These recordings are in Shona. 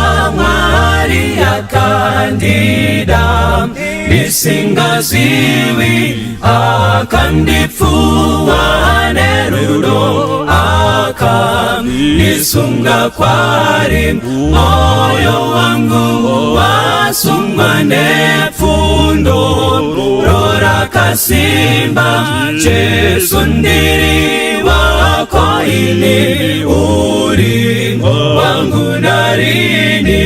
wanashamwari ya kandida nisingaziwi akandifua nerudo akanisunga kwari moyo wangu wasungwa nefundo rora kasimba Jesu ndiri wako ini uri wangu narini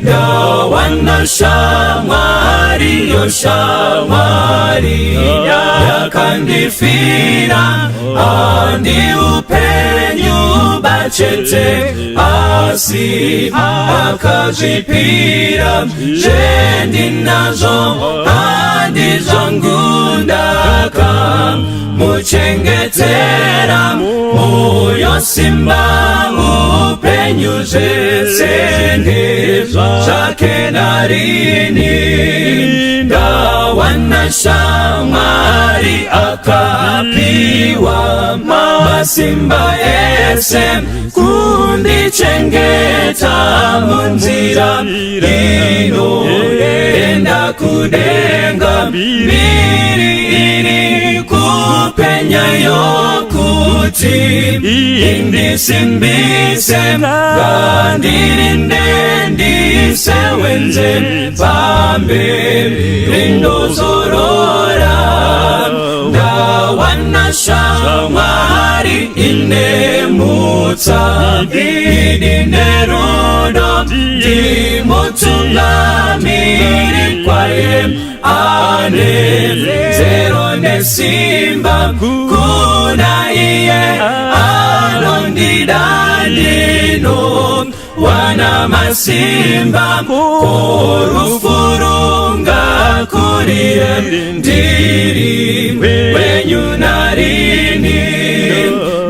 dawana shamwari yo shamwari yakandifira andi upenyu bachete asi akajipira jendi nazo andi zangu ndaka muchengetera moyo simba upenyu zesende zake narini dawana shamwari akapiwa masimba ese kundi chengeta munzira ino enda kudenga mbiri kupenya yokuti indisimbise gandirinde ndisewenze pambe rindo zorora dawana shamwari inemutsa idinerudo ndimutungamiri kwaye ane zero nesimba kuna iye anondidandino wana masimba korufurunga kurie ndiri wenyu narini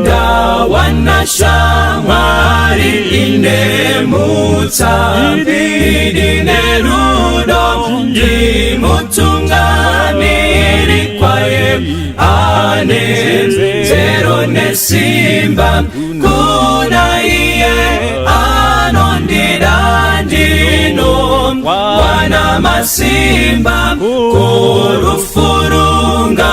dawana shamwari inemutsa idinerudo ndimutungamiri kwaye ane zero nesimba kuna iye anondidandino wana masimba korufurunga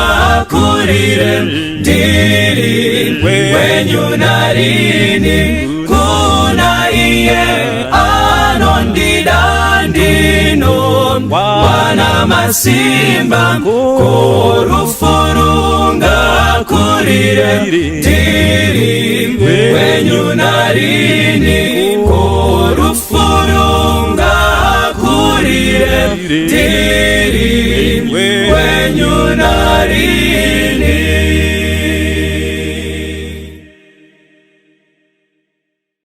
kurire ndiri wenyu narini kuna iye anondidandino wana masimba korufurunga kurire ndiri wenyu narini korufurunga kurire ndiri wenyu narini